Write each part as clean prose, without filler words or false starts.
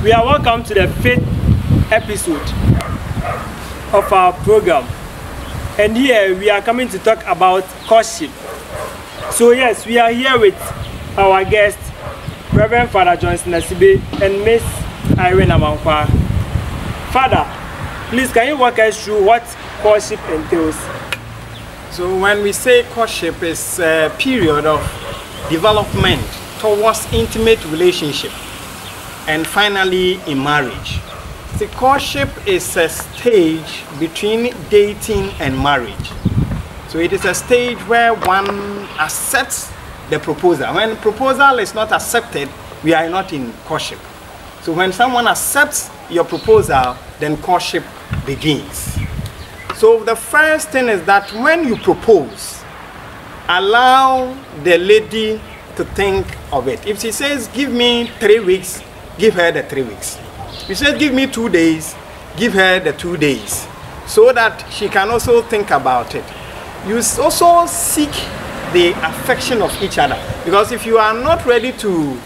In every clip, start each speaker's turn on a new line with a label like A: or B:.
A: We are welcome to the 5th episode of our program, and here we are coming to talk about courtship. So yes, we are here with our guest, Reverend Father Johnson Asibe and Miss Irene Amankwa. Father, please can you walk us through what courtship entails?
B: So when we say courtship, is a period of development towards intimate relationship and finally in marriage. The courtship is a stage between dating and marriage. So it is a stage where one accepts the proposal. When proposal is not accepted, we are not in courtship. So when someone accepts your proposal, then courtship begins. So the first thing is that when you propose, allow the lady to think of it. If she says, give me 3 weeks, give her the 3 weeks. If she says, give me 2 days, give her the 2 days, so that she can also think about it. You also seek the affection of each other, because if you are not ready to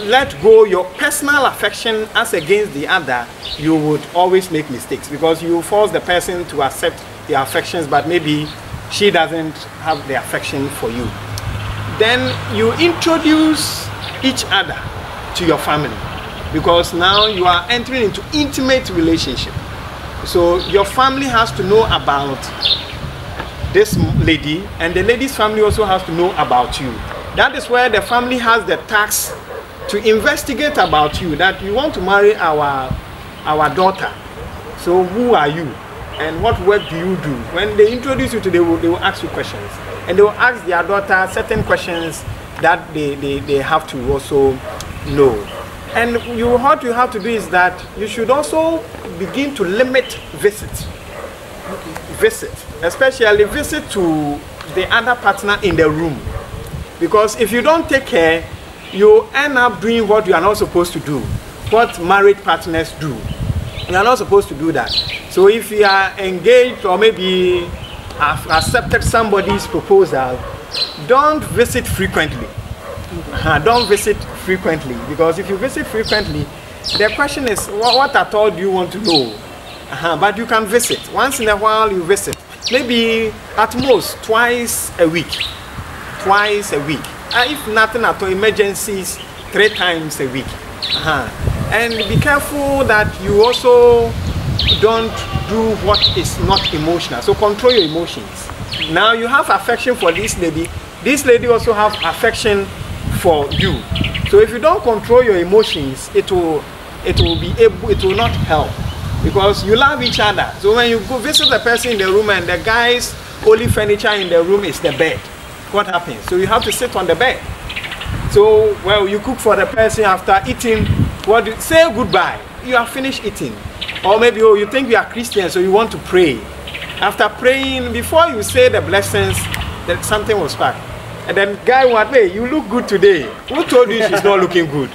B: let go your personal affection as against the other, you would always make mistakes, because you force the person to accept your affections, but maybe she doesn't have the affection for you. Then you introduce each other to your family, because now you are entering into intimate relationship. So your family has to know about this lady, and the lady's family also has to know about you. That is where the family has the task to investigate about you, that you want to marry our daughter. So who are you and what work do you do? When they introduce you to, they will ask you questions, and they will ask their daughter certain questions that they have to also know. And what you have to do is that you should also begin to limit visits. Visit, especially visit to the other partner in the room, because if you don't take care, you end up doing what you are not supposed to do, what married partners do. You are not supposed to do that. So if you are engaged or maybe have accepted somebody's proposal, don't visit frequently. Don't visit frequently, because if you visit frequently, the question is, what at all do you want to know? But you can visit. Once in a while you visit. Maybe at most twice a week. Twice a week. If nothing at all, emergencies, 3 times a week. And be careful that you also don't do what is not emotional. So control your emotions. Now you have affection for this lady. This lady also have affection for you. So if you don't control your emotions, it will not help, because you love each other. So when you go visit the person in the room and the guy's only furniture in the room is the bed, what happens? So you have to sit on the bed. So, well, you cook for the person after eating, say goodbye. You have finished eating. Or maybe, you think we are Christians, so you want to pray. After praying, before you say the blessings, that something was back. And then guy what, hey, you look good today. Who told you she's not looking good?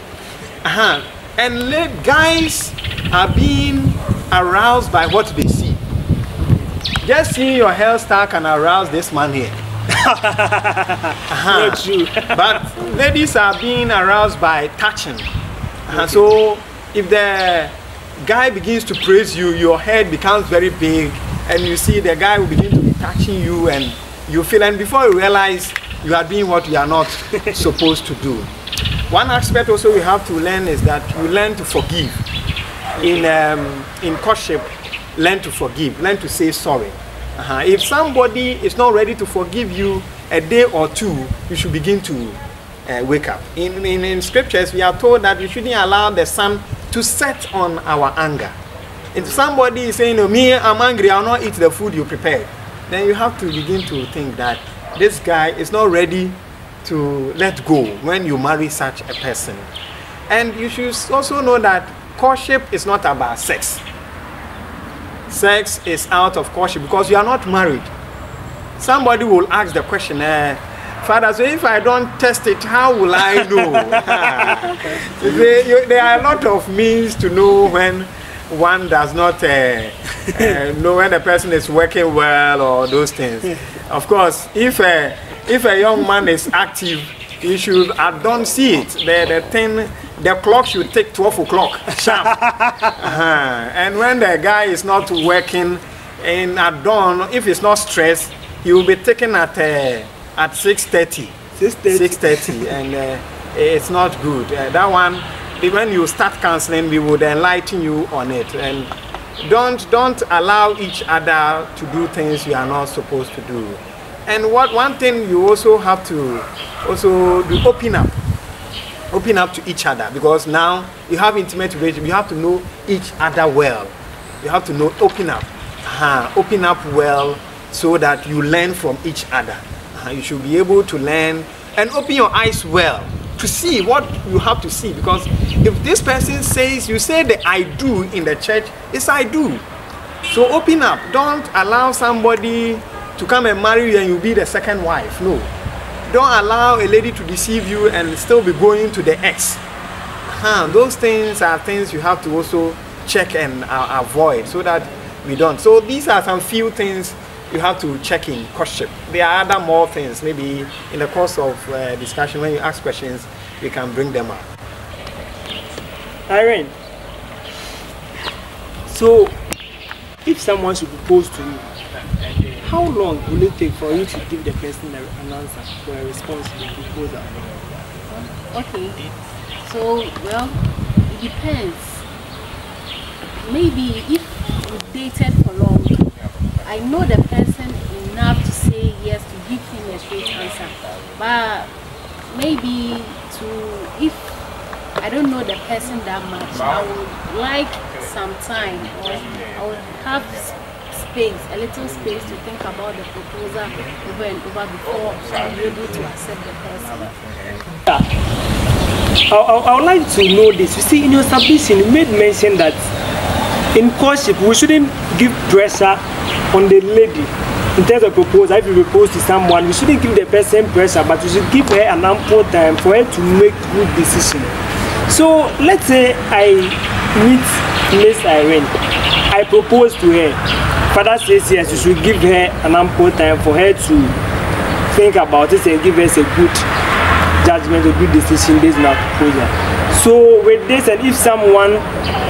B: And guys are being aroused by what they see. Just seeing your hairstyle can arouse this man here.
A: Not true.
B: But ladies are being aroused by touching. So if the guy begins to praise you, your head becomes very big, and you see the guy will begin to be touching you, and you feel, and before you realize, you are doing what you are not supposed to do. One aspect also you have to learn is that you learn to forgive. In courtship, learn to forgive, learn to say sorry. If somebody is not ready to forgive you a day or two, you should begin to wake up. In scriptures, we are told that we shouldn't allow the sun to set on our anger. If somebody is saying, "Oh, me, I'm angry, I'll not eat the food you prepared," then you have to begin to think that this guy is not ready to let go when you marry such a person. And you should also know that courtship is not about sex. Sex is out of courtship, because you are not married. Somebody will ask the question, Father, so if I don't test it, how will I know? There are a lot of means to know when one does not know when the person is working well or those things. Of course, if a young man is active, you should, I don't see it. The thing the clock should take 12 o'clock sharp. And when the guy is not working in at dawn, if it's not stressed, he will be taken at 6:30. 6:30, and it's not good. That one, when you start counseling, we would enlighten you on it. And don't allow each other to do things you are not supposed to do. And one thing you also have to do, open up to each other, because now you have intimate relationship. You have to know each other well. You have to know, open up well, so that you learn from each other. You should be able to learn and open your eyes well to see what you have to see, because if this person says, you say the I do in the church, it's I do. So open up. Don't allow somebody to come and marry you and you be the second wife. No. Don't allow a lady to deceive you and still be going to the ex. Those things are things you have to also check and avoid, so that we don't. So these are some few things you have to check in courtship. There are other more things. Maybe in the course of discussion, when you ask questions, we can bring them up.
A: Irene, so if someone should propose to you, how long will it take for you to give the person an answer for a response to the proposal?
C: Okay, so well, it depends. Maybe if we dated for long, I know the person enough to say yes, to give him a straight answer. But maybe if I don't know the person that much, I would like some time, or I would have space, a little space to think about the proposal over and over before I'm able to accept the person.
A: I would like to know this. You see, in your submission, you made mention that in courtship, we shouldn't give pressure on the lady in terms of proposal. If you propose to someone, we shouldn't give the person pressure, but we should give her an ample time for her to make good decision. So let's say I meet Miss Irene, I propose to her. Father says yes, you should give her an ample time for her to think about it and give us a good judgment, a good decision based on our proposal. So with this, and if someone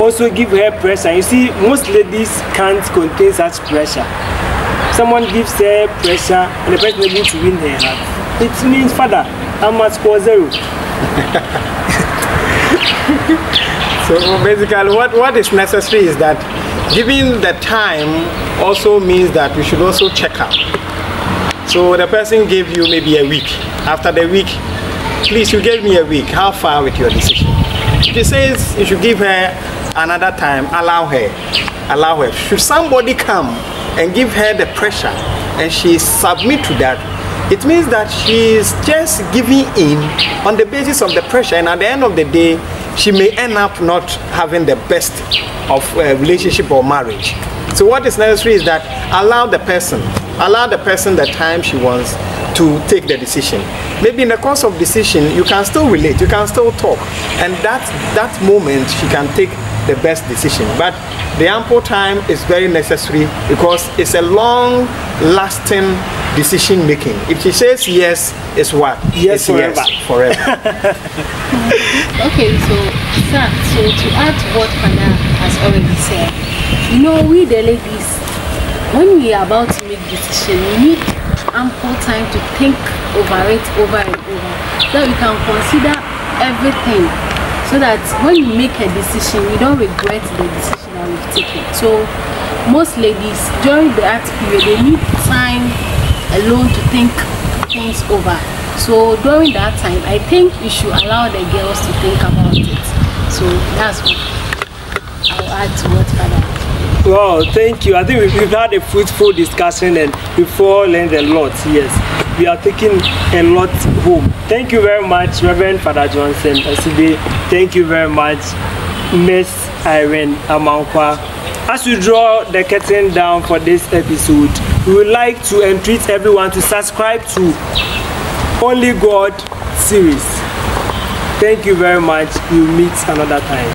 A: also give her pressure, you see, most ladies can't contain such pressure. Someone gives her pressure and the person is able to win her heart. It means, Father, I must score 0.
B: So basically, what is necessary is that giving the time also means that we should also check up. So the person gave you maybe a week. After the week, please, you gave me a week. How far with your decision? If she says you should give her another time, allow her. Allow her. Should somebody come and give her the pressure and she submit to that, it means that she is just giving in on the basis of the pressure, and at the end of the day, she may end up not having the best of relationship or marriage. So what is necessary is that allow the person the time she wants to take the decision. Maybe in the course of decision, you can still relate, you can still talk, and that moment she can take the best decision. But the ample time is very necessary, because it's a long lasting decision making. If she says yes, it's what?
A: Yes, forever.
B: Yes, forever.
C: Okay, so to add to what Father has already said, you know, we the ladies, when we are about to make decision, we need ample time to think over it over and over, so that we can consider everything, so that when you make a decision, you don't regret the decision that we've taken. So most ladies, during that period, they need time alone to think things over. So during that time, I think you should allow the girls to think about it. So that's what I'll add to what Father.
A: Wow, thank you. I think we've had a fruitful discussion and we've all learned a lot. Yes, we are taking a lot home. Thank you very much, Reverend Father Johnson Asibe. Thank you very much, Miss Irene Amankwa. As we draw the curtain down for this episode, we would like to entreat everyone to subscribe to Only God series. Thank you very much. We'll meet another time.